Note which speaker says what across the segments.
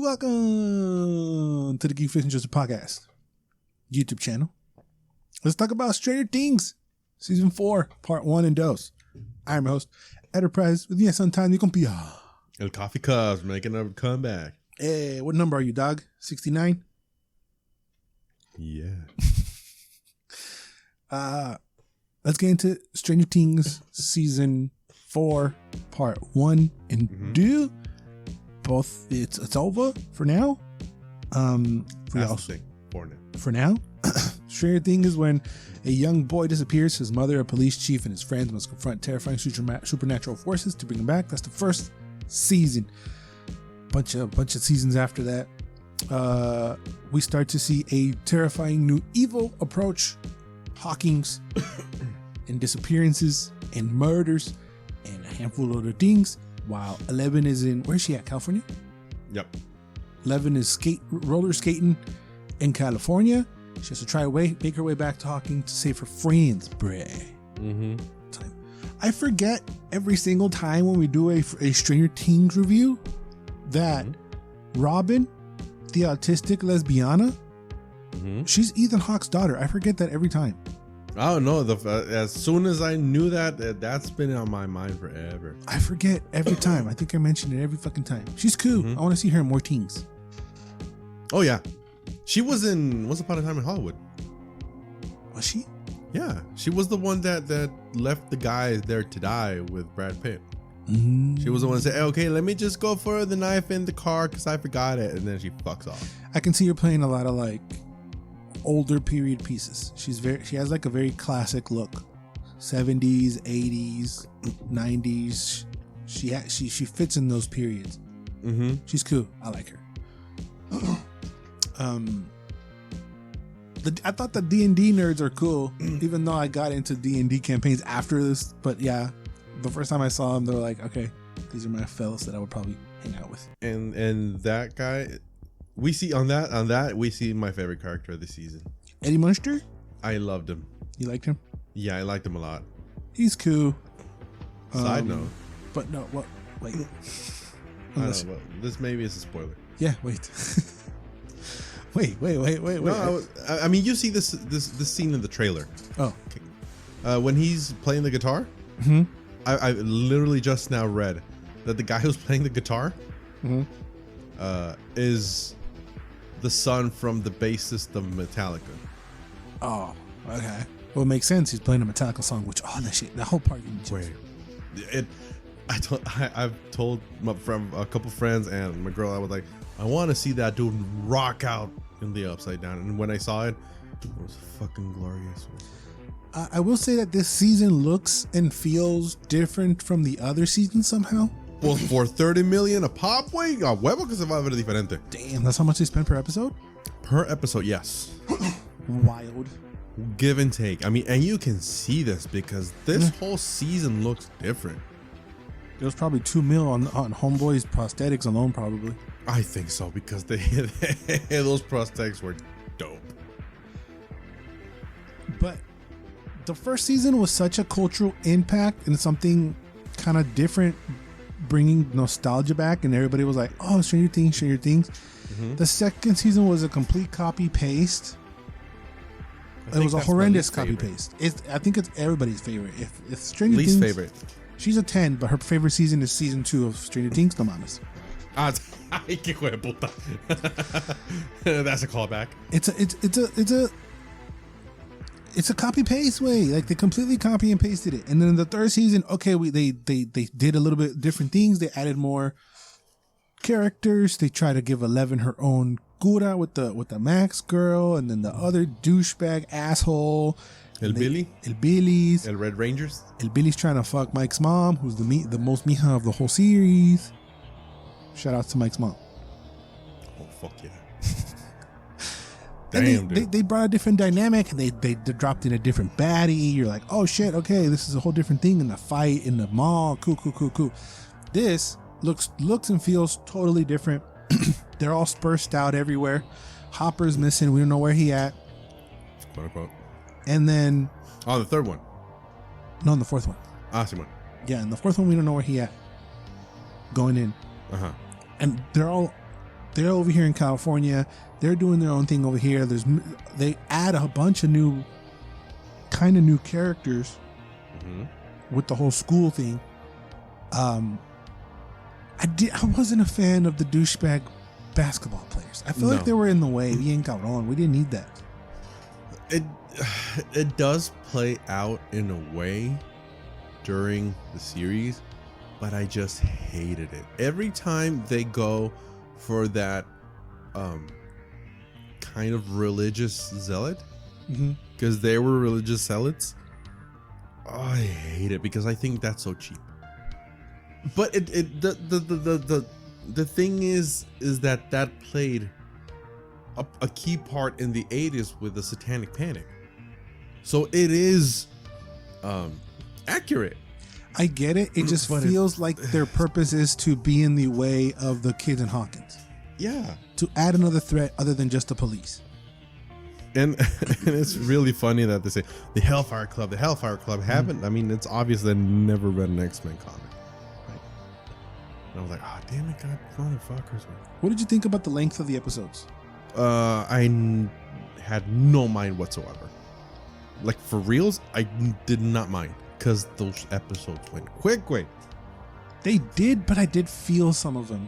Speaker 1: Welcome to the Geeks Just a Podcast YouTube channel. Let's talk about Stranger Things Season 4, Part 1 and 2. I'm your host, Enterprise, with me sometimes you can be
Speaker 2: El Coffee Cubs making a comeback.
Speaker 1: Hey, what number are you, dog? 69?
Speaker 2: Yeah.
Speaker 1: Let's get into Stranger Things Season 4, Part 1 and 2. Both, it's over for now. For now, Stranger Things is when a young boy disappears. His mother, a police chief, and his friends must confront terrifying supernatural forces to bring him back. That's the first season. Bunch of seasons after that, we start to see a terrifying new evil approach, hauntings, and disappearances, and murders, and a handful of other things. While 11 is in, where's she at? California?
Speaker 2: Yep.
Speaker 1: 11 is roller skating in California. She has to try to make her way back to Hawking to save her friends, bruh.
Speaker 2: Mm-hmm.
Speaker 1: I forget every single time when we do a Stranger Things review that Robin, the autistic lesbiana, she's Ethan Hawke's daughter. I forget that every time.
Speaker 2: Oh no! As soon as I knew that's been on my mind forever.
Speaker 1: I forget every time. I think I mentioned it every fucking time. She's cool. I want to see her in more things.
Speaker 2: Oh yeah, she was in Once Upon a Time in Hollywood.
Speaker 1: Was she?
Speaker 2: Yeah, she was the one that left the guy there to die with Brad Pitt. She was the one that said, "Okay, let me just go for the knife in the car because I forgot it," and then she fucks off.
Speaker 1: I can see her playing a lot of like older period pieces. She has like a very classic look, 70s, 80s, 90s. She fits in those periods. She's cool. I like her. I thought the D&D nerds are cool, even though I got into D&D campaigns after this. But yeah, the first time I saw them, they were like, okay, these are my fellas that I would probably hang out with.
Speaker 2: And that guy, we see on that we see my favorite character of the season,
Speaker 1: Eddie Munster.
Speaker 2: I loved him.
Speaker 1: You liked him?
Speaker 2: Yeah, I liked him a lot.
Speaker 1: He's cool.
Speaker 2: Side note,
Speaker 1: but no, what? Wait.
Speaker 2: I don't know, this maybe is a spoiler.
Speaker 1: Yeah, wait. wait.
Speaker 2: No, I mean, you see this scene in the trailer.
Speaker 1: Oh,
Speaker 2: when he's playing the guitar. I literally just now read that the guy who's playing the guitar is the son from the bassist of Metallica.
Speaker 1: Oh, okay. Well, it makes sense. He's playing a Metallica song, which that whole part.
Speaker 2: Wait, I've told a couple friends and my girl, I was like, I want to see that dude rock out in the Upside Down, and when I saw it, it was fucking glorious.
Speaker 1: I will say that this season looks and feels different from the other seasons somehow.
Speaker 2: Well, for 30 million a pop, güey, a huevo que se va a ver diferente.
Speaker 1: Damn, that's how much they spend per episode?
Speaker 2: Per episode, yes.
Speaker 1: Wild.
Speaker 2: Give and take. I mean, and you can see this because this whole season looks different.
Speaker 1: There was probably $2 million on Homeboy's prosthetics alone, probably.
Speaker 2: I think so, because those prosthetics were dope.
Speaker 1: But the first season was such a cultural impact and something kind of different, bringing nostalgia back, and everybody was like, oh, Stranger Things. The second season was a complete copy paste. It was a horrendous copy paste. I think it's everybody's favorite. If Stranger Things,
Speaker 2: least favorite. She's
Speaker 1: a 10, but her favorite season is season 2 of Stranger Things. No mames.
Speaker 2: Ay, qué hijo de puta. That's a callback.
Speaker 1: It's a copy paste way. Like, they completely copy and pasted it. And then the third season, okay, they did a little bit different things. They added more characters. They try to give 11 her own cura with the Max girl, and then the other douchebag asshole. El Billy's.
Speaker 2: El Red Rangers.
Speaker 1: El Billy's trying to fuck Mike's mom, who's the most mija of the whole series. Shout out to Mike's mom.
Speaker 2: Oh, fuck yeah.
Speaker 1: Damn, they brought a different dynamic. They dropped in a different baddie. You're like, oh shit, okay, this is a whole different thing in the fight in the mall. Cool. This looks and feels totally different. They're all dispersed out everywhere. Hopper's missing. We don't know where he at.
Speaker 2: Quote unquote.
Speaker 1: And then...
Speaker 2: Oh, the third one.
Speaker 1: No, in the fourth one.
Speaker 2: Ah, Simon.
Speaker 1: Yeah, in the fourth one, we don't know where he at. Going in. and they're over here in California. They're doing their own thing over here. They add a bunch of new characters with the whole school thing. I wasn't a fan of the douchebag basketball players. I feel like they were in the way. Bien cabrón. We didn't need that.
Speaker 2: It does play out in a way during the series, but I just hated it. Every time they go for that kind of religious zealot, because they were religious zealots, I hate it because I think that's so cheap. But the thing is that played a key part in the 80s with the Satanic Panic, so it is accurate.
Speaker 1: I get it. It just feels like their purpose is to be in the way of the kids in Hawkins.
Speaker 2: Yeah.
Speaker 1: To add another threat other than just the police.
Speaker 2: And it's really funny that they say the Hellfire Club haven't. I mean, it's obvious they never read an X-Men comic. Right. And I was like, oh, damn it, God, motherfuckers.
Speaker 1: What did you think about the length of the episodes?
Speaker 2: I had no mind whatsoever. Like, for reals, I did not mind. Because those episodes went quick.
Speaker 1: They did, but I did feel some of them.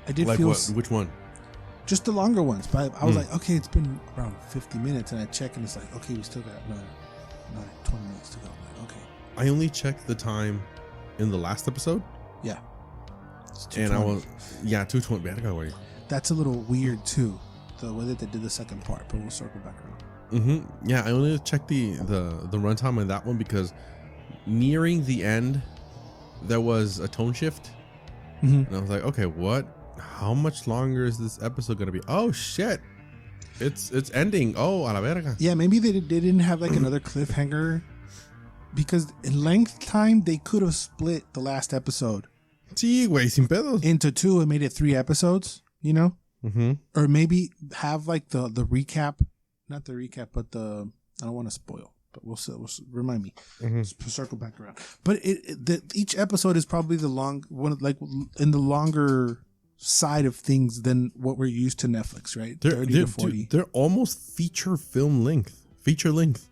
Speaker 1: I did feel.
Speaker 2: What? Which one?
Speaker 1: Just the longer ones. But I was like, okay, it's been around 50 minutes. And I check and it's like, okay, we still got another 20 minutes to go. I'm like, okay.
Speaker 2: I only checked the time in the last episode.
Speaker 1: Yeah.
Speaker 2: And I was, 2:20. I gotta wait.
Speaker 1: That's a little weird too, the way that they did the second part, but we'll circle back around.
Speaker 2: Yeah, I only checked the runtime on that one because nearing the end there was a tone shift, and I was like, okay, what? How much longer is this episode gonna be? Oh shit, it's ending. Oh, a la verga.
Speaker 1: Yeah, maybe they didn't have like another cliffhanger, because in length time they could have split the last episode.
Speaker 2: Sí, güey, sin pedos.
Speaker 1: Into two and made it 3 episodes. You know, or maybe have like the recap. Not the recap, but I don't want to spoil, but we'll remind me. Circle back around. But each episode is probably the long one, like in the longer side of things than what we're used to Netflix, right? 30 to 40.
Speaker 2: They're almost feature length.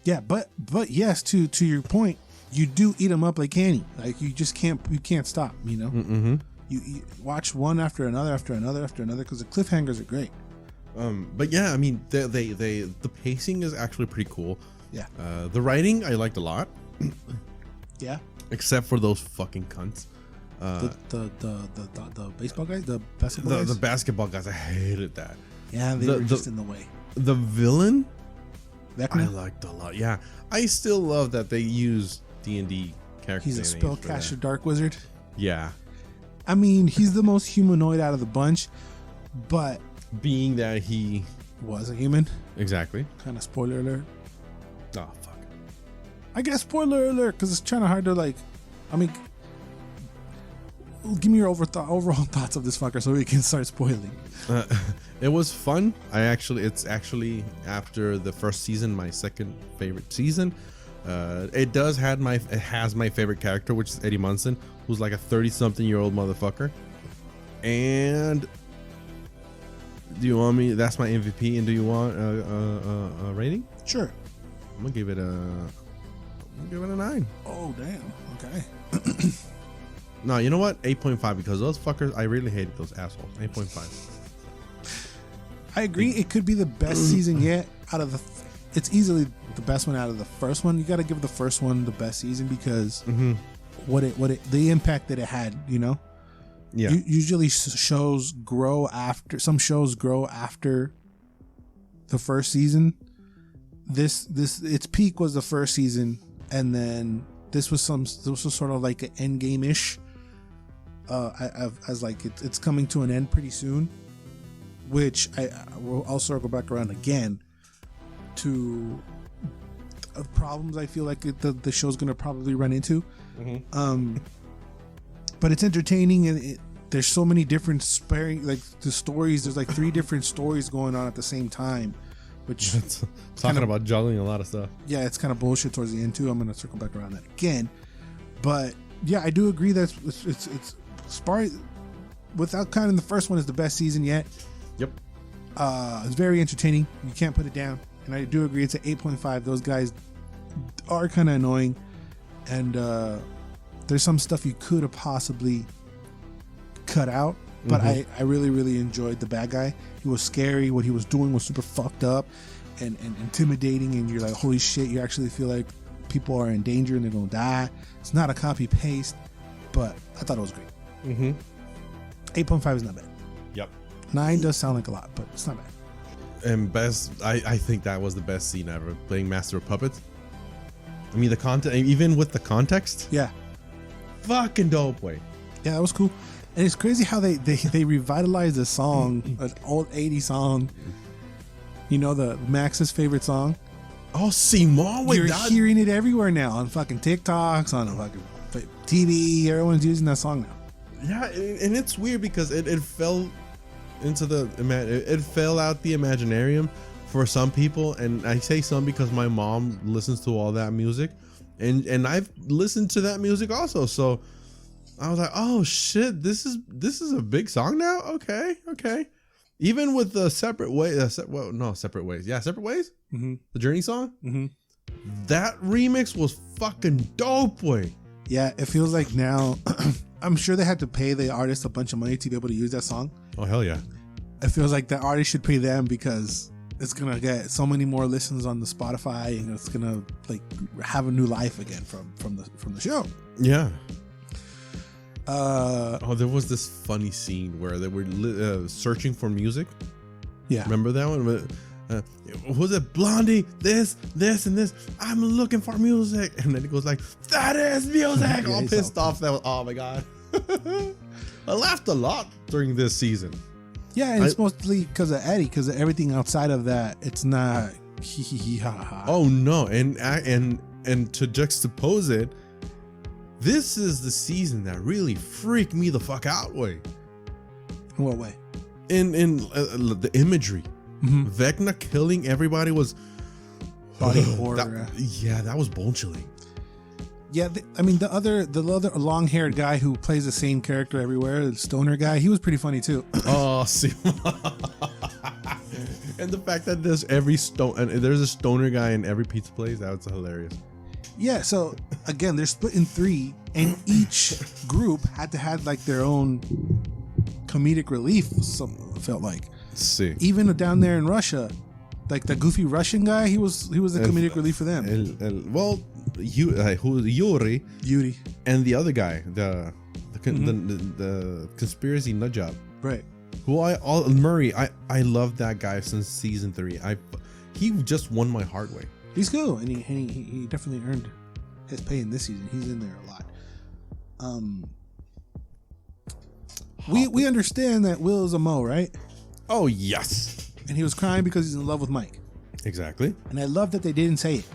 Speaker 1: Yeah, but yes, to your point, you do eat them up like candy. Like you just can't stop. You know, you watch one after another because the cliffhangers are great.
Speaker 2: But yeah, I mean, the pacing is actually pretty cool.
Speaker 1: Yeah.
Speaker 2: The writing I liked a lot.
Speaker 1: Yeah.
Speaker 2: Except for those fucking cunts.
Speaker 1: The baseball guys, the basketball guys.
Speaker 2: The basketball guys, I hated that.
Speaker 1: Yeah, they were just in the way.
Speaker 2: The villain,
Speaker 1: Vecna?
Speaker 2: I liked a lot. Yeah, I still love that they use D&D characters.
Speaker 1: He's a spellcaster dark wizard.
Speaker 2: Yeah.
Speaker 1: I mean, he's the most humanoid out of the bunch, but
Speaker 2: being that he
Speaker 1: was a human.
Speaker 2: Exactly.
Speaker 1: Kind of spoiler alert.
Speaker 2: Oh, fuck.
Speaker 1: I guess spoiler alert, because it's kind of hard to like, I mean, give me your overall thoughts of this fucker so we can start spoiling.
Speaker 2: It was fun. It's actually after the first season, my second favorite season. It has my favorite character, which is Eddie Munson, who's like a 30-something-year-old motherfucker. And do you want me? That's my MVP. And do you want a rating?
Speaker 1: Sure.
Speaker 2: I'm gonna give it a 9.
Speaker 1: Oh damn. Okay.
Speaker 2: No, you know what? 8.5, because those fuckers, I really hated those assholes. 8.5.
Speaker 1: I agree. It could be the best season yet out of the. It's easily the best one out of the first one. You got to give the first one the best season because the impact that it had. You know.
Speaker 2: Yeah.
Speaker 1: Usually shows grow after. Some shows grow after the first season. This its peak was the first season, and then this was sort of like an end game ish. As like it's coming to an end pretty soon, which I'll circle back around again to problems I feel like the show's gonna probably run into. But it's entertaining, and there's so many different like the stories. There's like 3 different stories going on at the same time, which
Speaker 2: it's talking about juggling a lot of stuff.
Speaker 1: Yeah, it's kind of bullshit towards the end too. I'm gonna circle back around that again, but Yeah, I do agree that it's Spark, without counting the first one, is the best season yet.
Speaker 2: Yep.
Speaker 1: It's very entertaining. You can't put it down. And I do agree it's an 8.5. Those guys are kind of annoying. And there's some stuff you could have possibly cut out. But I really, really enjoyed the bad guy. He was scary. What he was doing was super fucked up and intimidating. And you're like, holy shit, you actually feel like people are in danger and they're going to die. It's not a copy paste, but I thought it was great. 8.5 is not bad.
Speaker 2: Yep.
Speaker 1: 9 does sound like a lot, but it's not bad.
Speaker 2: And best, I think that was the best scene ever, playing Master of Puppets. I mean, the content, even with the context.
Speaker 1: Yeah.
Speaker 2: Fucking dope way.
Speaker 1: Yeah, that was cool. And it's crazy how they revitalized a song, an old 80s song. You know, the Max's favorite song.
Speaker 2: Oh, Simon, wait,
Speaker 1: you're hearing it everywhere now on fucking TikToks, on fucking TV. Everyone's using that song now.
Speaker 2: Yeah, and it's weird because it fell into it fell out the imaginarium for some people, and I say some because my mom listens to all that music, and I've listened to that music also. So I was like, oh shit, this is a big song now. Okay. Even with the Separate Ways, Separate Ways. Yeah, Separate Ways. The Journey song. That remix was fucking dope, way.
Speaker 1: Yeah, it feels like now. I'm sure they had to pay the artist a bunch of money to be able to use that song.
Speaker 2: Oh hell yeah!
Speaker 1: It feels like the artist should pay them because it's gonna get so many more listens on the Spotify, and it's gonna like have a new life again from the show.
Speaker 2: Yeah. There was this funny scene where they were searching for music.
Speaker 1: Yeah.
Speaker 2: Remember that one? Was it Blondie? This, and this. I'm looking for music, and then it goes like, "That is music!" All pissed off. That was, oh my god. I laughed a lot during this season.
Speaker 1: Yeah, and it's mostly because of Eddie. Because everything outside of that, it's not hee hee hee ha ha.
Speaker 2: Oh no, and to juxtapose it, this is the season that really freaked me the fuck out. Way.
Speaker 1: In what way?
Speaker 2: In the imagery. Vecna killing everybody was
Speaker 1: body horror.
Speaker 2: That was bone chilling.
Speaker 1: Yeah, I mean the other long haired guy who plays the same character everywhere, the stoner guy, he was pretty funny too.
Speaker 2: Oh, see, and the fact that there's there's a stoner guy in every pizza place, that's hilarious.
Speaker 1: Yeah, so again, they're split in 3, and each group had to have like their own comedic relief. Felt like.
Speaker 2: See,
Speaker 1: even down there in Russia, like the goofy Russian guy, he was the comedic relief for them. Yuri,
Speaker 2: and the other guy, the conspiracy nut job,
Speaker 1: right?
Speaker 2: Murray. I love that guy since season 3. He just won my heart way.
Speaker 1: He's cool, and he definitely earned his pay in this season. He's in there a lot. We understand that Will is a Mo, right?
Speaker 2: Oh, yes.
Speaker 1: And he was crying because he's in love with Mike.
Speaker 2: Exactly.
Speaker 1: And I love that they didn't say it.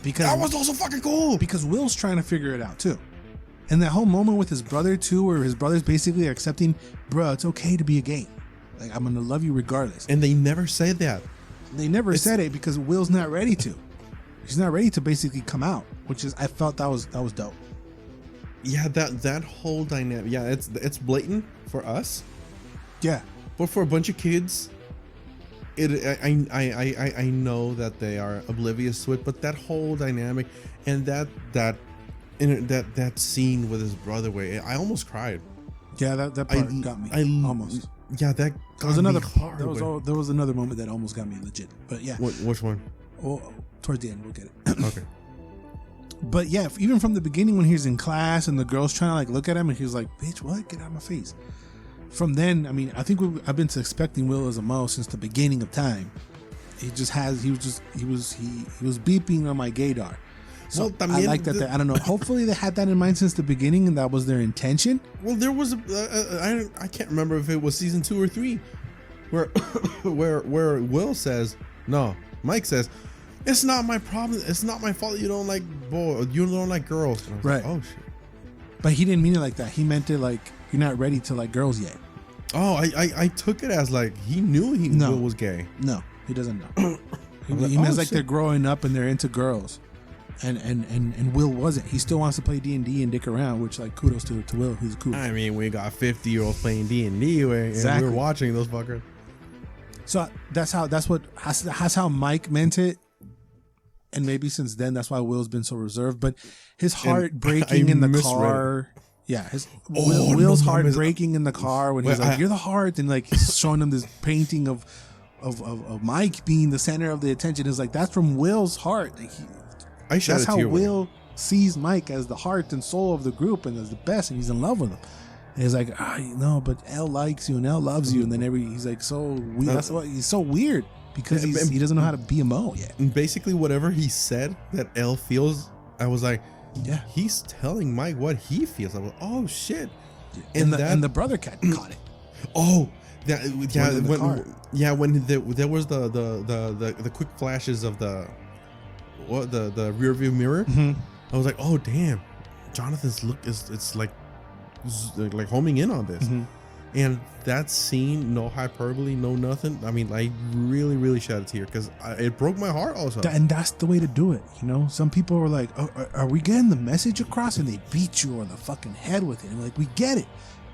Speaker 1: Because
Speaker 2: that was also fucking cool.
Speaker 1: Because Will's trying to figure it out, too. And that whole moment with his brother, too, where his brother's basically accepting, bruh, it's okay to be a gay. Like, I'm going to love you regardless.
Speaker 2: And they never said that.
Speaker 1: They never said it because Will's not ready to. He's not ready to basically come out, which is, I felt that was dope.
Speaker 2: Yeah, that whole dynamic. Yeah, it's blatant for us.
Speaker 1: Yeah.
Speaker 2: But for a bunch of kids, I know that they are oblivious to it. But that whole dynamic and that scene with his brother, I almost cried.
Speaker 1: Yeah, that part got me almost.
Speaker 2: Yeah, that
Speaker 1: was another part. There was another moment that almost got me legit. But yeah,
Speaker 2: which one?
Speaker 1: Well, towards the end, we'll get it.
Speaker 2: Okay.
Speaker 1: But yeah, even from the beginning when he was in class and the girl's trying to like look at him and he was like, "Bitch, what? Get out of my face." From then, I mean, I think I've been suspecting Will as a Mo since the beginning of time. He was beeping on my gaydar. So I like that. I don't know. Hopefully they had that in mind since the beginning and that was their intention.
Speaker 2: Well, there was I can't remember if it was season 2 or 3 where where Will says, no, Mike says, it's not my problem. It's not my fault. You don't like boys. You don't like girls.
Speaker 1: Right.
Speaker 2: Like, oh shit.
Speaker 1: But he didn't mean it like that. He meant it like you're not ready to like girls yet.
Speaker 2: Oh, I took it as like he knew Will was gay.
Speaker 1: No, he doesn't know. He means like they're growing up and they're into girls. And Will wasn't. He still wants to play D&D and dick around, which like kudos to Will. He's cool.
Speaker 2: I mean, we got 50-year-olds playing D&D, and we're watching those fuckers.
Speaker 1: So that's how Mike meant it. And maybe since then, that's why Will's been so reserved. But his heart breaking in the car. Yeah, Will's heart breaking in the car when he's like, "You're the heart," and like he's showing him this painting of Mike being the center of the attention. Is like that's from Will's heart. Like that's how Will sees Mike as the heart and soul of the group and as the best, and he's in love with him. And he's like, but Elle likes you and Elle loves you, and then he's like so weird. That's why he's so weird because he doesn't know how to be a Mo yet.
Speaker 2: And basically, whatever he said that Elle feels, I was like.
Speaker 1: Yeah,
Speaker 2: he's telling Mike what he feels. I was, oh shit,
Speaker 1: and the brother cat caught it.
Speaker 2: Oh, when there was the quick flashes of the rear view mirror.
Speaker 1: Mm-hmm.
Speaker 2: I was like, oh damn, Jonathan's look it's like homing in on this.
Speaker 1: Mm-hmm.
Speaker 2: And that scene, no hyperbole, no nothing. I mean, I really, really shed a tear because it broke my heart also.
Speaker 1: And that's the way to do it, you know? Some people were like, oh, are we getting the message across? And they beat you on the fucking head with it. And like, we get it.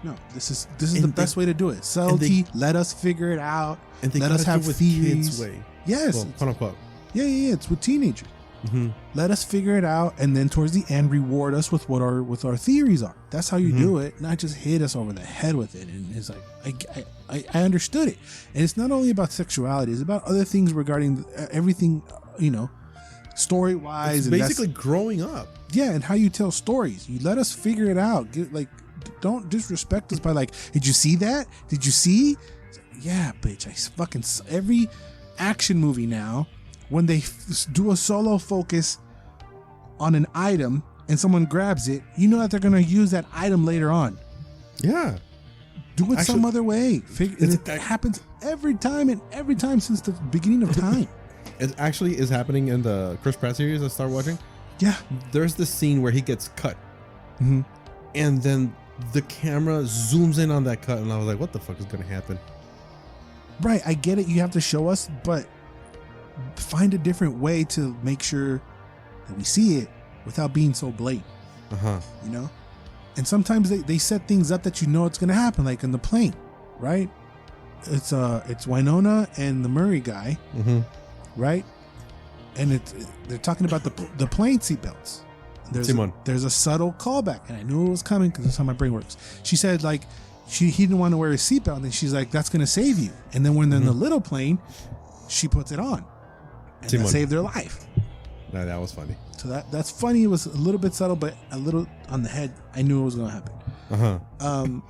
Speaker 1: No, this is the best way to do it. Subtlety, let us figure it out.
Speaker 2: And they
Speaker 1: let us have theories.
Speaker 2: Kids way.
Speaker 1: Yes.
Speaker 2: Well, quote unquote.
Speaker 1: Yeah. It's with teenagers.
Speaker 2: Mm-hmm.
Speaker 1: Let us figure it out, and then towards the end, reward us with what our theories are. That's how you do it, not just hit us over the head with it. And it's like I understood it, and it's not only about sexuality; it's about other things regarding everything, story wise.
Speaker 2: It's basically growing up.
Speaker 1: Yeah, and how you tell stories. You let us figure it out. Don't disrespect us by like, did you see that? Did you see? Yeah, bitch. Every action movie now. When they do a solo focus on an item and someone grabs it, you know that they're going to use that item later on.
Speaker 2: Yeah.
Speaker 1: Do it some other way. It happens every time since the beginning of time.
Speaker 2: It actually is happening in the Chris Pratt series I started watching.
Speaker 1: Yeah.
Speaker 2: There's this scene where he gets cut.
Speaker 1: Mm-hmm.
Speaker 2: And then the camera zooms in on that cut, and I was like, what the fuck is going to happen?
Speaker 1: Right. I get it. You have to show us, but find a different way to make sure that we see it without being so blatant. You know? And sometimes they set things up that you know it's gonna happen, like in the plane, right? It's Winona and the Murray guy, right? And they're talking about the plane seatbelts. There's a subtle callback, and I knew it was coming because that's how my brain works. She said like he didn't want to wear his seatbelt, and then she's like, that's gonna save you. And then when they're in the little plane, she puts it on. And that saved their life.
Speaker 2: No, that was funny.
Speaker 1: So that's funny. It was a little bit subtle, but a little on the head. I knew it was going to happen.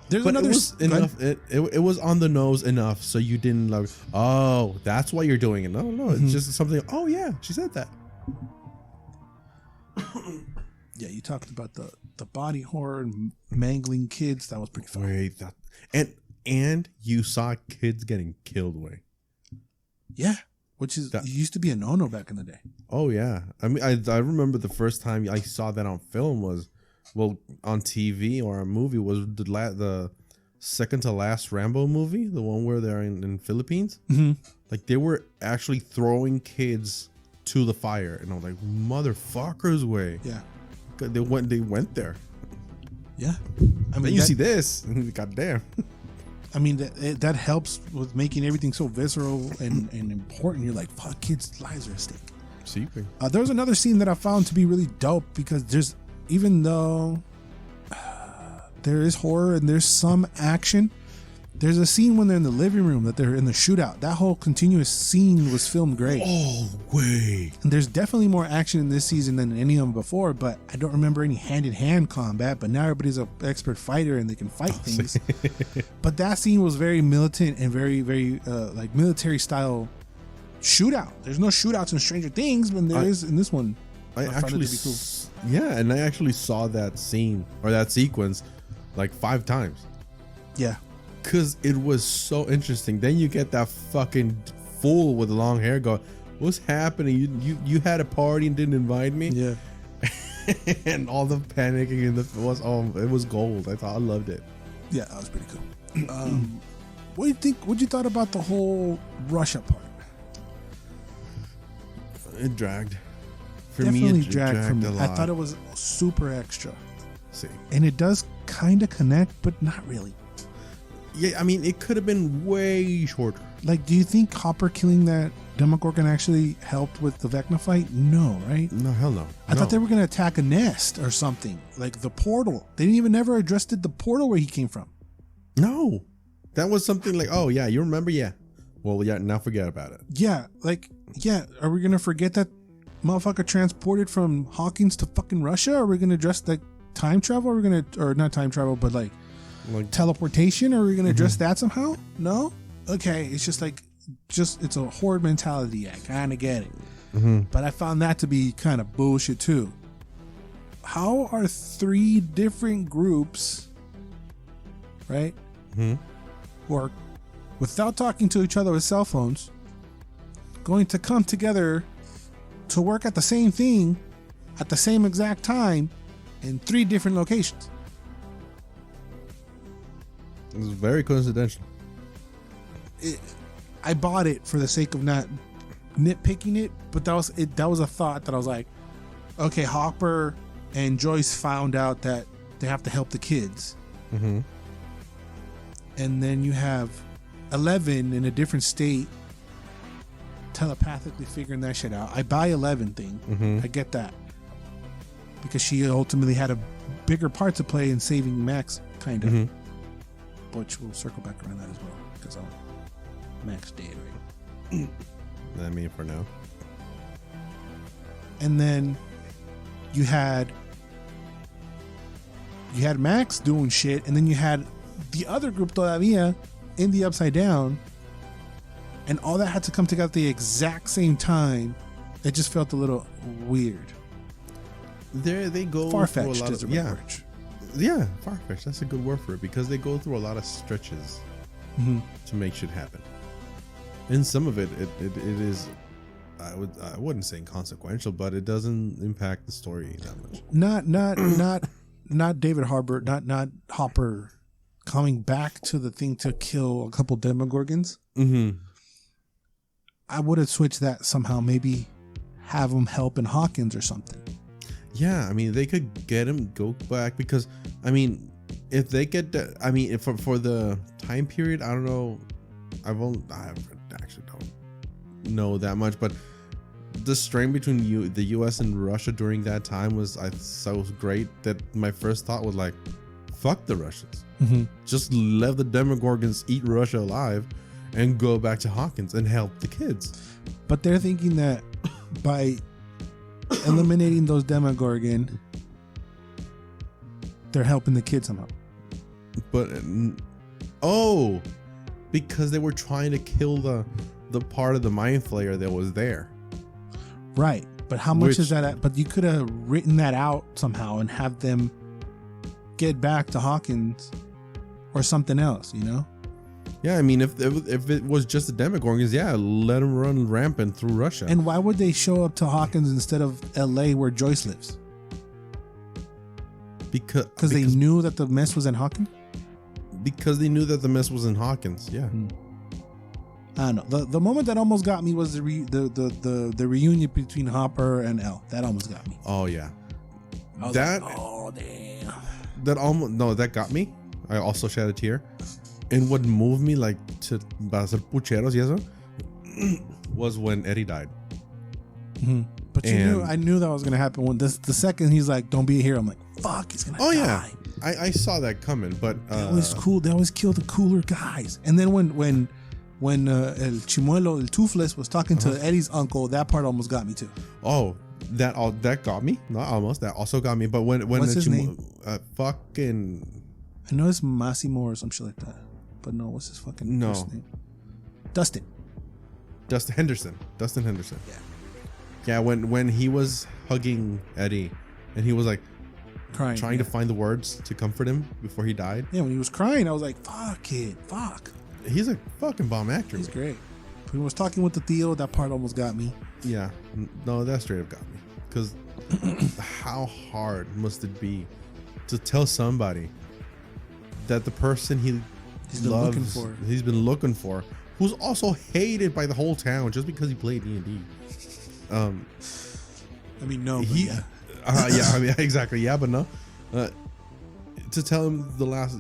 Speaker 1: There's another.
Speaker 2: It was enough. It was on the nose enough, so you didn't like. Oh, that's why you're doing it. No, it's just something. Oh yeah, she said that.
Speaker 1: Yeah, you talked about the body horror and mangling kids. That was pretty funny.
Speaker 2: And you saw kids getting killed.
Speaker 1: Yeah. Which used to be a no-no back in the day.
Speaker 2: Oh, yeah. I mean, I remember the first time I saw that on film was, on TV or a movie was the second to last Rambo movie, the one where they're in Philippines.
Speaker 1: Mm-hmm.
Speaker 2: Like, they were actually throwing kids to the fire. And I was like, motherfuckers way.
Speaker 1: Yeah.
Speaker 2: They went there.
Speaker 1: Yeah.
Speaker 2: I mean, you see this. Goddamn.
Speaker 1: I mean, that helps with making everything so visceral and important. You're like, fuck, kids' lives are at stake.
Speaker 2: See,
Speaker 1: there was another scene that I found to be really dope because even though there is horror and there's some action, there's a scene when they're in the living room that they're in the shootout. That whole continuous scene was filmed great.
Speaker 2: Oh, wait.
Speaker 1: And there's definitely more action in this season than any of them before, but I don't remember any hand-in-hand combat, but now everybody's an expert fighter and they can fight things. But that scene was very militant and very, very like military-style shootout. There's no shootouts in Stranger Things, but there is in this one.
Speaker 2: I actually, cool. Yeah, and I actually saw that scene or that sequence like 5 times.
Speaker 1: Yeah.
Speaker 2: Because it was so interesting. Then you get that fucking fool with long hair going, what's happening? You had a party and didn't invite me?
Speaker 1: Yeah.
Speaker 2: And all the panicking and it was gold. I loved it.
Speaker 1: Yeah, that was pretty cool. What do you think? What you thought about the whole Russia part?
Speaker 2: It dragged. For
Speaker 1: definitely
Speaker 2: me, it
Speaker 1: dragged for me.
Speaker 2: a
Speaker 1: I
Speaker 2: lot.
Speaker 1: thought it was super extra.
Speaker 2: See.
Speaker 1: And it does kind of connect, but not really.
Speaker 2: Yeah, I mean, it could have been way shorter.
Speaker 1: Like, do you think Hopper killing that Demogorgon actually helped with the Vecna fight? No, right?
Speaker 2: No, hell no.
Speaker 1: I thought they were going to attack a nest or something, like the portal. They didn't even never address the portal where he came from.
Speaker 2: No. That was something like, oh, yeah, you remember? Yeah. Well, yeah, now forget about it.
Speaker 1: Yeah, like, yeah, are we going to forget that motherfucker transported from Hawkins to fucking Russia? Are we going to address like time travel? Are we going to, or not time travel, but like teleportation? Are we going to address that somehow? No? Okay, it's just like, it's a horde mentality. I kind of get it. But I found that to be kind of bullshit too. How are 3 different groups, right, who are, without talking to each other with cell phones, going to come together to work at the same thing at the same exact time in 3 different locations?
Speaker 2: It was very coincidental.
Speaker 1: I bought it for the sake of not nitpicking it, but that was a thought that I was like, okay, Hopper and Joyce found out that they have to help the kids. And then you have 11 in a different state telepathically figuring that shit out. I buy 11 thing. I get that. Because she ultimately had a bigger part to play in saving Max, kind of. Which we'll circle back around that as well. Because Max dead, right?
Speaker 2: I mean, for now.
Speaker 1: And then you had Max doing shit, and then you had the other group todavía in the Upside Down, and all that had to come together at the exact same time. It just felt a little weird.
Speaker 2: They go
Speaker 1: Far-fetched
Speaker 2: through a lot
Speaker 1: is
Speaker 2: of,
Speaker 1: the right word.
Speaker 2: Yeah, far-fetched. That's a good word for it, because they go through a lot of stretches to make shit happen. And some of it is, I wouldn't say inconsequential, but it doesn't impact the story that much. Not David Harbour, not Hopper coming back to the thing to kill a couple Demogorgons. I would have switched that somehow. Maybe have him help in Hawkins or something. Yeah, I mean, they could get him go back, because I mean, if they get that, I mean, if for the time period, I don't know, I actually don't know that much, but the strain between the U.S. and Russia during that time was so great that my first thought was like, fuck the Russians, just let the Demogorgons eat Russia alive and go back to Hawkins and help the kids.
Speaker 1: But they're thinking that by eliminating those Demogorgon, they're helping the kids somehow.
Speaker 2: But because they were trying to kill the part of the Mind Flayer that was there.
Speaker 1: Right, but how much is that? But you could have written that out somehow and have them get back to Hawkins or something else, you know?
Speaker 2: Yeah, I mean, if it was just the Demogorgons, yeah, let them run rampant through Russia.
Speaker 1: And why would they show up to Hawkins instead of L.A. where Joyce lives? Because they knew that the mess was in Hawkins?
Speaker 2: Because they knew that the mess was in Hawkins, yeah.
Speaker 1: I don't know. The moment that almost got me was the reunion between Hopper and L. That almost got me.
Speaker 2: Oh, yeah.
Speaker 1: I was like, oh, damn.
Speaker 2: That got me. I also shed a tear. And what moved me like to hacer pucheros y eso was when Eddie died.
Speaker 1: But I knew that was gonna happen when the second he's like, "Don't be a hero," I'm like, "Fuck, he's gonna die."
Speaker 2: Yeah, I saw that coming, but
Speaker 1: it was cool. They always kill the cooler guys. And then when El Chimuelo, El Toothless was talking to Eddie's uncle, that part almost got me too.
Speaker 2: Oh, that got me. Not almost. That also got me. But when
Speaker 1: what's his name?
Speaker 2: Fucking.
Speaker 1: I know it's Massimo or some shit like that. But no, what's his fucking first name? Dustin Henderson.
Speaker 2: Yeah. Yeah, when he was hugging Eddie and he was like trying to find the words to comfort him before he died.
Speaker 1: Yeah, when he was crying, I was like, fuck, kid, fuck.
Speaker 2: He's a fucking bomb actor.
Speaker 1: He's great. When he was talking with the Theo, that part almost got me.
Speaker 2: Yeah. No, that straight up got me. Because how hard must it be to tell somebody that the person he's been looking for, who's also hated by the whole town just because he played D&D.
Speaker 1: I mean, no.
Speaker 2: Yeah, I mean, exactly. Yeah, but no. To tell him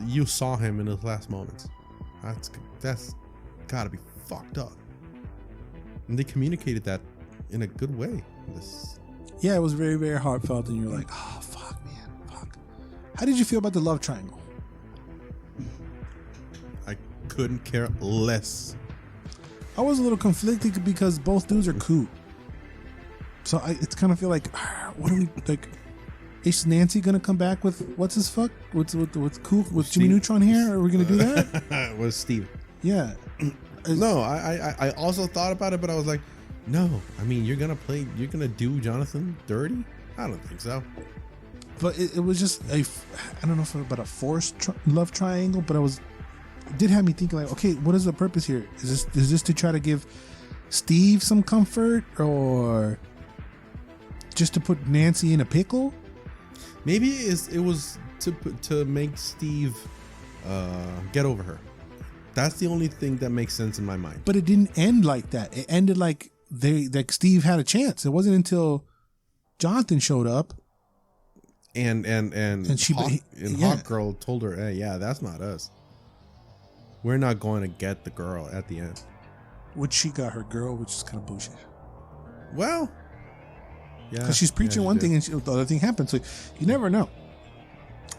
Speaker 2: you saw him in his last moments. That's gotta be fucked up. And they communicated that in a good way.
Speaker 1: Yeah, it was very, very heartfelt, and you're like, oh, fuck, man, fuck. How did you feel about the love triangle?
Speaker 2: I couldn't care less.
Speaker 1: I was a little conflicted because both dudes are cool. So it's kind of feel like, what do we, like, is Nancy gonna come back with what's his fuck? What's cool with Jimmy Neutron here? Are we gonna do that?
Speaker 2: Was Steve?
Speaker 1: Yeah.
Speaker 2: No, I also thought about it, but I was like, no. I mean, you're gonna do Jonathan dirty? I don't think so.
Speaker 1: But it was just I don't know if it was about a forced love triangle, but it did have me thinking like, okay, what is the purpose here? Is this to try to give Steve some comfort, or just to put Nancy in a pickle?
Speaker 2: Maybe it was to make Steve get over her. That's the only thing that makes sense in my mind.
Speaker 1: But it didn't end like that. It ended like Steve had a chance. It wasn't until Jonathan showed up, and Hawk Girl told her, "Hey, yeah, that's not us. We're not going to get the girl at the end." Which she got her girl, which is kind of bullshit.
Speaker 2: Well, yeah,
Speaker 1: because she's preaching one thing and the other thing happens. So you never know.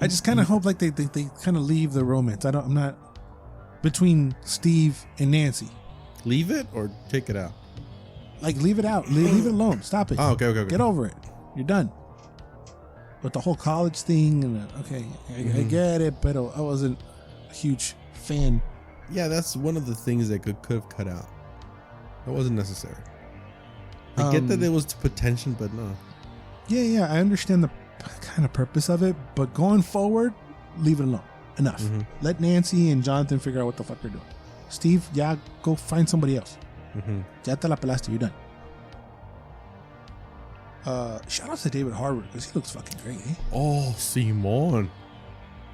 Speaker 1: I just kind of hope like they kind of leave the romance. I'm not between Steve and Nancy.
Speaker 2: Leave it or take it out.
Speaker 1: Like leave it out. Leave it alone. Stop it.
Speaker 2: Oh, okay.
Speaker 1: Get over it. You're done. But the whole college thing and I get it, but I wasn't a huge fan.
Speaker 2: Yeah, that's one of the things that could have cut out. That wasn't necessary. I get that it was to put tension, but no.
Speaker 1: Yeah, I understand the kind of purpose of it, but going forward, leave it alone. Enough. Let Nancy and Jonathan figure out what the fuck they're doing. Steve, yeah, go find somebody else. Ya te la pelaste, you're done. Shout out to David Harbour because he looks fucking great. Eh?
Speaker 2: Oh, Simon.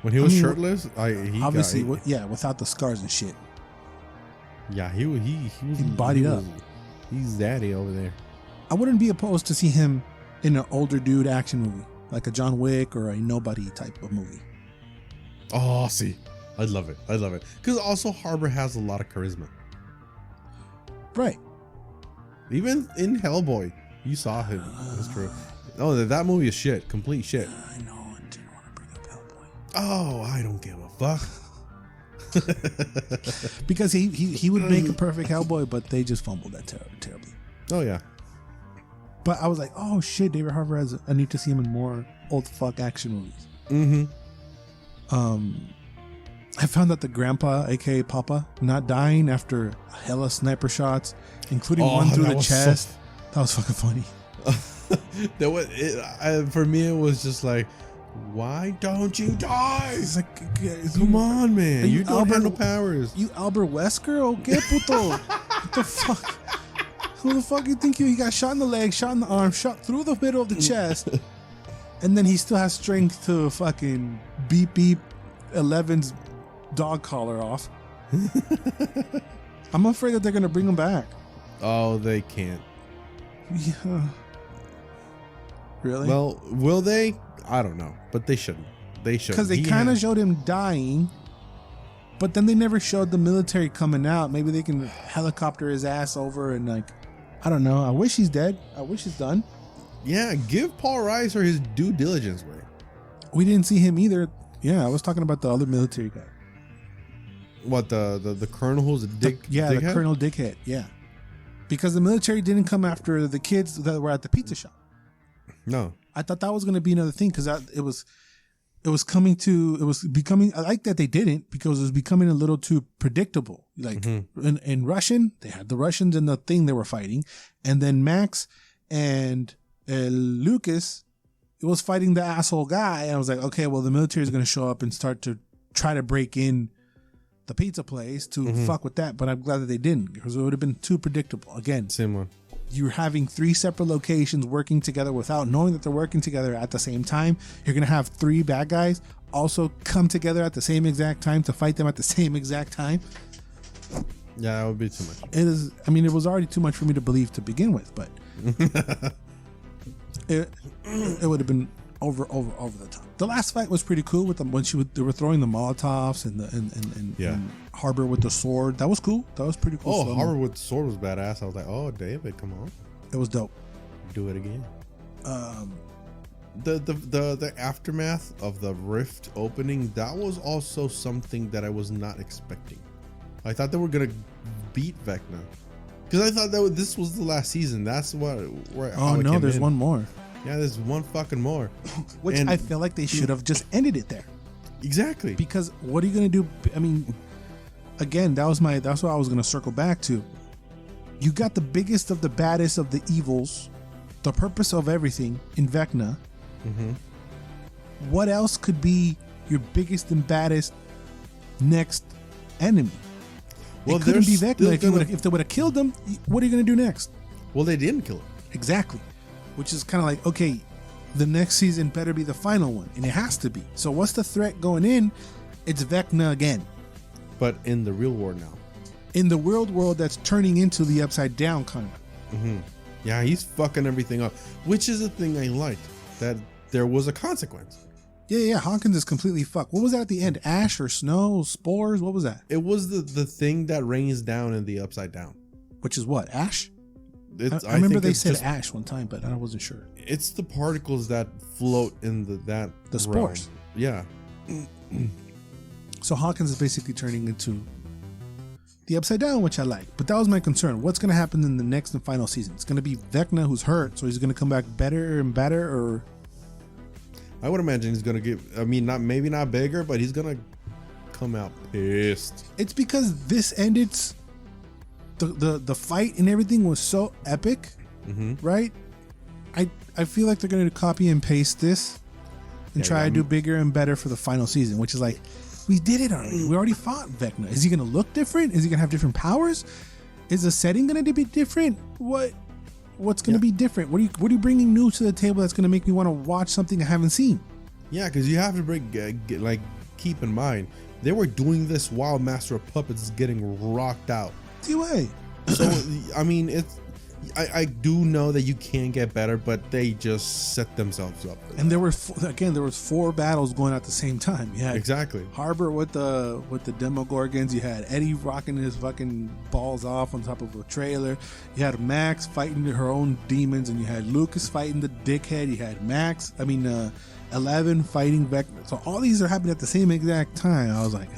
Speaker 2: When he was shirtless,
Speaker 1: without the scars and shit.
Speaker 2: Yeah, he was
Speaker 1: bodied up.
Speaker 2: He's daddy over there.
Speaker 1: I wouldn't be opposed to see him in an older dude action movie, like a John Wick or a Nobody type of movie.
Speaker 2: Oh, see, I love it. Because also Harbour has a lot of charisma.
Speaker 1: Right.
Speaker 2: Even in Hellboy, you saw him. That's true. Oh, that movie is shit. Complete shit.
Speaker 1: I know. I didn't want to bring up Hellboy.
Speaker 2: Oh, I don't give a fuck.
Speaker 1: Because he would make a perfect Hellboy, but they just fumbled that terribly.
Speaker 2: Oh yeah.
Speaker 1: But I was like, oh shit, David Harbour I need to see him in more old fuck action movies. I found that the grandpa, aka Papa, not dying after hella sniper shots, including one through the chest. That was fucking funny.
Speaker 2: For me, it was just like, why don't you die?
Speaker 1: It's like,
Speaker 2: come on, man. You don't have no powers.
Speaker 1: You Albert Wesker? Okay, puto. What the fuck? Who the fuck you think he got shot in the leg, shot in the arm, shot through the middle of the chest, and then he still has strength to fucking beep 11's dog collar off. I'm afraid that they're gonna bring him back.
Speaker 2: Oh, they can't.
Speaker 1: Yeah. Really?
Speaker 2: Well, will they? I don't know, but they shouldn't. They should.
Speaker 1: Because they kind of showed him dying, but then they never showed the military coming out. Maybe they can helicopter his ass over and like, I don't know. I wish he's dead. I wish he's done.
Speaker 2: Yeah, give Paul Reiser his due diligence, way.
Speaker 1: We didn't see him either. Yeah, I was talking about the other military guy.
Speaker 2: What, the colonel who's a dick?
Speaker 1: The Colonel Dickhead. Yeah, because the military didn't come after the kids that were at the pizza shop.
Speaker 2: No,
Speaker 1: I thought that was going to be another thing because it was becoming. I like that they didn't because it was becoming a little too predictable. Like in Russian, they had the Russians and the thing they were fighting, and then Max and Lucas, it was fighting the asshole guy. And I was like, okay, well, the military is going to show up and start to try to break in the pizza place to fuck with that. But I'm glad that they didn't because it would have been too predictable. Again,
Speaker 2: same one.
Speaker 1: You're having 3 separate locations working together without knowing that they're working together at the same time. You're going to have 3 bad guys also come together at the same exact time to fight them at the same exact time.
Speaker 2: Yeah, that would be too much.
Speaker 1: It is. I mean, it was already too much for me to believe to begin with, but It would have been over the top. The last fight was pretty cool with them when they were throwing the Molotovs and Harbour with the sword. That was cool. That was pretty cool.
Speaker 2: Oh, Harbour with the sword was badass. I was like, oh, David, come on.
Speaker 1: It was dope.
Speaker 2: Do it again. The aftermath of the rift opening, that was also something that I was not expecting. I thought they were gonna beat Vecna because I thought this was the last season. That's where.
Speaker 1: Oh no, there's one more.
Speaker 2: Yeah, there's one fucking more.
Speaker 1: Which I feel like they should have just ended it there.
Speaker 2: Exactly.
Speaker 1: Because what are you gonna do? I mean, again, that's what I was gonna circle back to. You got the biggest of the baddest of the evils, the purpose of everything in Vecna.
Speaker 2: Mm-hmm.
Speaker 1: What else could be your biggest and baddest next enemy? Well, it couldn't be Vecna. If they would have killed him, what are you gonna do next?
Speaker 2: Well, they didn't kill him.
Speaker 1: Exactly. Which is kind of like, okay, the next season better be the final one, and it has to be. So what's the threat going in? It's Vecna again.
Speaker 2: But in the real world now.
Speaker 1: In the real world that's turning into the Upside Down kind of.
Speaker 2: Mm-hmm. Yeah, he's fucking everything up, which is the thing I liked, that there was a consequence.
Speaker 1: Yeah, Hawkins is completely fucked. What was that at the end? Ash or snow? Spores? What was that?
Speaker 2: It was the thing that rains down in the Upside Down.
Speaker 1: Which is what? Ash? I remember they said ash one time, but I wasn't sure.
Speaker 2: It's the particles that float in the
Speaker 1: spores.
Speaker 2: Yeah.
Speaker 1: So Hawkins is basically turning into the Upside Down, which I like. But that was my concern. What's going to happen in the next and final season? It's going to be Vecna who's hurt, so he's going to come back better and better, or...
Speaker 2: I would imagine he's going to get... I mean, maybe not bigger, but he's going to come out pissed.
Speaker 1: It's because this ended... The fight and everything was so epic, right? I feel like they're going to copy and paste this and try to do bigger and better for the final season, which is like, we did it already. We already fought Vecna. Is he going to look different? Is he going to have different powers? Is the setting going to be different? What's going to be different? What are you bringing new to the table that's going to make me want to watch something I haven't seen?
Speaker 2: Yeah, because you have to keep in mind, they were doing this while Master of Puppets is getting rocked out.
Speaker 1: So
Speaker 2: I mean, I do know that you can get better, but they just set themselves up.
Speaker 1: And there were 4 battles going at the same time. You had
Speaker 2: exactly
Speaker 1: Harbour with the Demogorgons. You had Eddie rocking his fucking balls off on top of a trailer. You had Max fighting her own demons, and you had Lucas fighting the dickhead. You had 11 fighting Vecna. So all these are happening at the same exact time. I was like,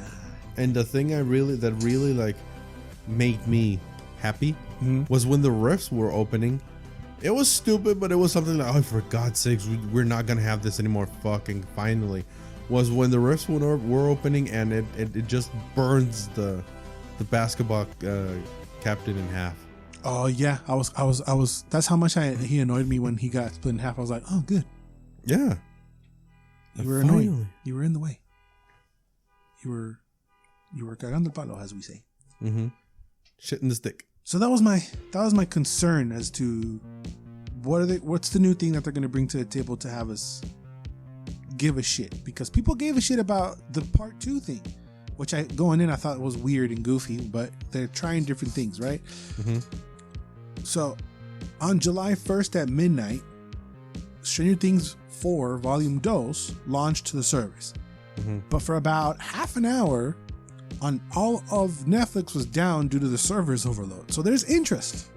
Speaker 2: And the thing that really like made me happy was when the rifts were opening. It was stupid, but it was something like, oh, for God's sakes, we're not gonna have this anymore. Fucking finally, was when the rifts were opening, and it just burns the basketball captain in half.
Speaker 1: Oh yeah, I was. That's how much he annoyed me when he got split in half. I was like, oh good.
Speaker 2: Yeah.
Speaker 1: You were annoying. You were in the way. You were cagando el palo, as we say.
Speaker 2: Shit in the stick.
Speaker 1: So that was my concern as to what's the new thing that they're going to bring to the table to have us give a shit, because people gave a shit about the part 2 thing, which I thought was weird and goofy, but they're trying different things, right? So on July 1st at midnight, Stranger Things 4 Volume 2 launched to the service, but for about half an hour on all of Netflix was down due to the servers overload. So there's interest.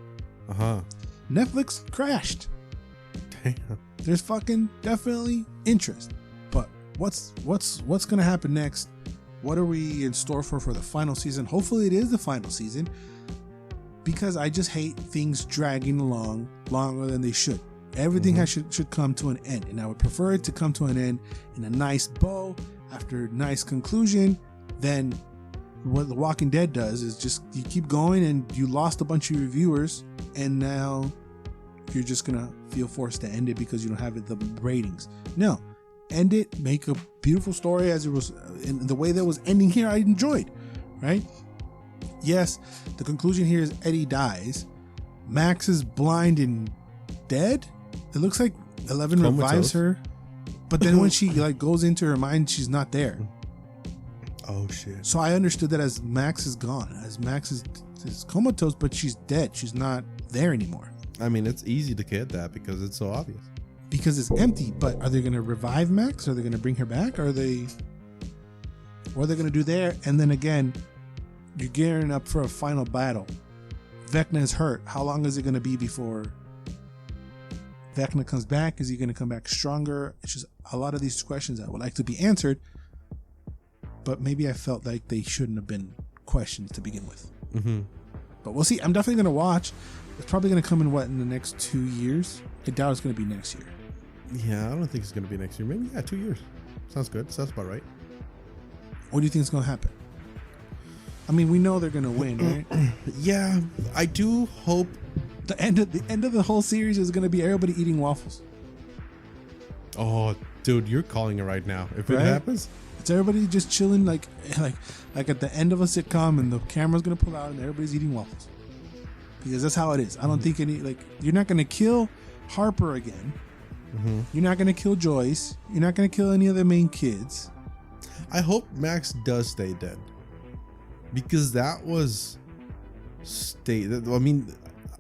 Speaker 1: Netflix crashed.
Speaker 2: Damn.
Speaker 1: There's fucking definitely interest. But what's gonna happen next? What are we in store for the final season? Hopefully it is the final season, because I just hate things dragging along longer than they should. Everything should come to an end, and I would prefer it to come to an end in a nice bow after a nice conclusion than what The Walking Dead does is just you keep going and you lost a bunch of your viewers, and now you're just gonna feel forced to end it because you don't have the ratings. No, end it, make a beautiful story as it was, in the way that was ending here. I enjoyed, right? Yes, the conclusion here is Eddie dies. Max is blind and dead. It looks like 11 revives her, but then when she goes into her mind, she's not there.
Speaker 2: Oh shit.
Speaker 1: So I understood that as Max is gone, as Max is comatose, but she's dead. She's not there anymore.
Speaker 2: I mean, it's easy to get that because it's so obvious.
Speaker 1: because it's empty. But are they going to revive Max? Are they going to bring her back? What are they going to do there? And then again, you're gearing up for a final battle. Vecna is hurt. How long is it going to be before Vecna comes back? Is he going to come back stronger? It's just a lot of these questions that would like to be answered, but maybe I felt like they shouldn't have been questions to begin with.
Speaker 2: Mm-hmm.
Speaker 1: But we'll see. I'm definitely going to watch. It's probably going to come in the next 2 years? I doubt it's going to be next year.
Speaker 2: Yeah, I don't think it's going to be next year. Maybe 2 years. Sounds good. Sounds about right.
Speaker 1: What do you think is going to happen? I mean, we know they're going to win, right?
Speaker 2: Yeah, I do hope
Speaker 1: the end of the whole series is going to be everybody eating waffles.
Speaker 2: Oh, dude, you're calling it right now. If it happens,
Speaker 1: it's everybody just chilling, like at the end of a sitcom, and the camera's going to pull out, and everybody's eating waffles. Because that's how it is. I don't think you're not going to kill Harper again.
Speaker 2: Mm-hmm.
Speaker 1: You're not going to kill Joyce. You're not going to kill any of the main kids.
Speaker 2: I hope Max does stay dead, because that was I mean,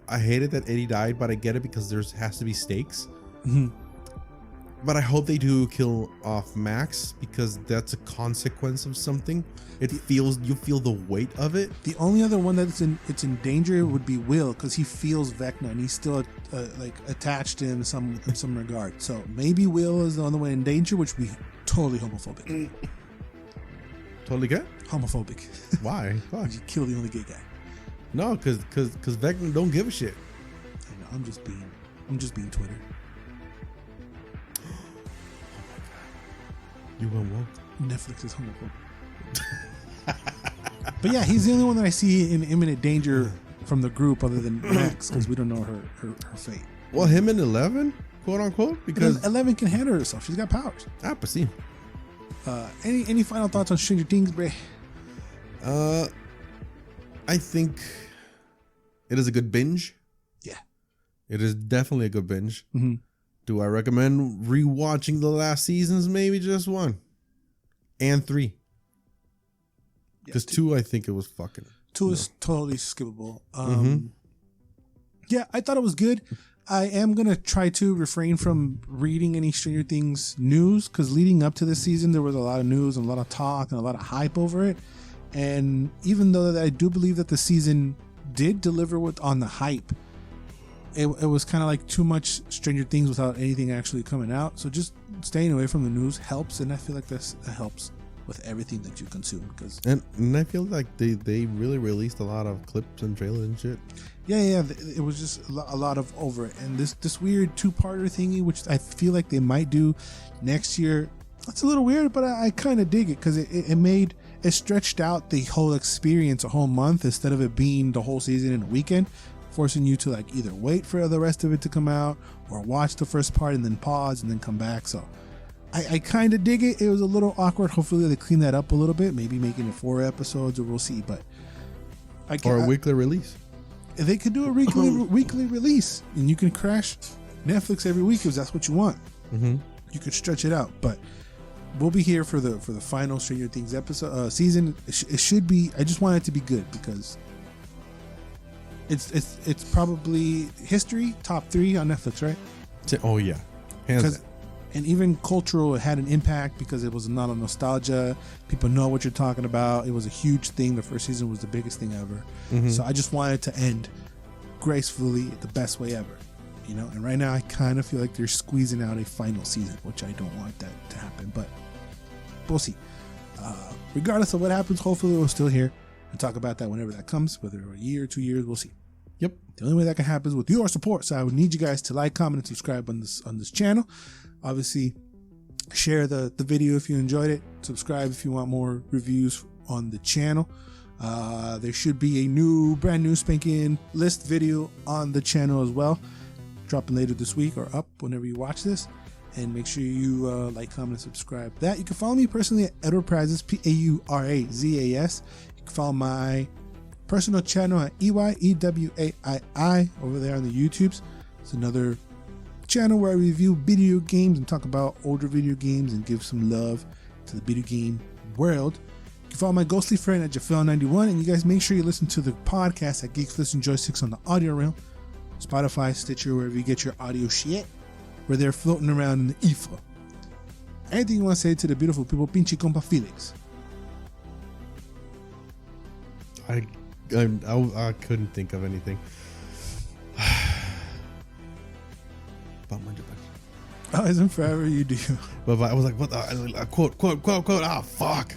Speaker 2: I hated that Eddie died, but I get it because there has to be stakes.
Speaker 1: Mm-hmm.
Speaker 2: But I hope they do kill off Max, because that's a consequence of something. You feel the weight of it.
Speaker 1: The only other one that's in danger would be Will, because he feels Vecna and he's still attached to him in some regard. So maybe Will is the only one in danger, which would be totally homophobic.
Speaker 2: Totally good?
Speaker 1: Homophobic.
Speaker 2: Why?
Speaker 1: You kill the only gay guy.
Speaker 2: No, because Vecna don't give a shit.
Speaker 1: I know. I'm just being Twitter.
Speaker 2: You went woke.
Speaker 1: Netflix is homophobic. But yeah, he's the only one that I see in imminent danger from the group, other than Max, because we don't know her fate.
Speaker 2: Well, him and 11, quote unquote, because
Speaker 1: 11 can handle herself. She's got powers.
Speaker 2: Ah, but see.
Speaker 1: Any final thoughts on Stranger Things, Bray?
Speaker 2: I think it is a good binge.
Speaker 1: Yeah,
Speaker 2: it is definitely a good binge.
Speaker 1: Mm-hmm.
Speaker 2: Do I recommend rewatching the last seasons? Maybe just 1 and 3. Because 2, I think it was fucking.
Speaker 1: 2 is totally skippable.
Speaker 2: Mm-hmm.
Speaker 1: Yeah, I thought it was good. I am going to try to refrain from reading any Stranger Things news, because leading up to this season, there was a lot of news and a lot of talk and a lot of hype over it. And even though I do believe that the season did deliver on the hype, it was kind of like too much Stranger Things without anything actually coming out. So just staying away from the news helps, and I feel like that helps with everything that you consume.
Speaker 2: And I feel like they really released a lot of clips and trailers and shit.
Speaker 1: Yeah, it was just a lot of over it. And this weird 2-parter thingy, which I feel like they might do next year, it's a little weird, but I kind of dig it, because it stretched out the whole experience a whole month instead of it being the whole season in a weekend, forcing you to either wait for the rest of it to come out or watch the first part and then pause and then come back. So I kind of dig it. It was a little awkward. Hopefully they clean that up a little bit, maybe making it 4 episodes, or we'll see. But
Speaker 2: or a weekly release.
Speaker 1: They could do a weekly release, and you can crash Netflix every week if that's what you want.
Speaker 2: Mm-hmm.
Speaker 1: You could stretch it out, but we'll be here for the final Stranger Things season. It should be. I just want it to be good, because it's probably history top 3 on Netflix, right?
Speaker 2: Oh yeah, hands down.
Speaker 1: And even cultural, it had an impact because it was not a nostalgia. People know what you're talking about. It was a huge thing. The first season was the biggest thing ever.
Speaker 2: Mm-hmm.
Speaker 1: So I just wanted to end gracefully, the best way ever. And right now I kind of feel like they're squeezing out a final season, which I don't want that to happen, but we'll see. Regardless of what happens, hopefully we'll still here and talk about that whenever that comes, whether a year or 2 years, we'll see.
Speaker 2: Yep.
Speaker 1: The only way that can happen is with your support. So I would need you guys to like, comment, and subscribe on this channel. Obviously, share the video if you enjoyed it. Subscribe if you want more reviews on the channel. There should be a brand new spanking list video on the channel as well, dropping later this week or up whenever you watch this. And make sure you like, comment, and subscribe. You can follow me personally at Edward Prazas, Paurazas. You can follow my personal channel at EYEWAII over there on the YouTubes. It's another channel where I review video games and talk about older video games and give some love to the video game world. You can follow my ghostly friend at Jafel91, and you guys make sure you listen to the podcast at Geeks, Joysticks on the audio realm, Spotify, Stitcher, wherever you get your audio shit. where they're floating around in the ether. Anything you want to say to the beautiful people, pinche compa Felix?
Speaker 2: I couldn't think of anything.
Speaker 1: Always and forever you do.
Speaker 2: But I was like, what the quote. Ah, fuck.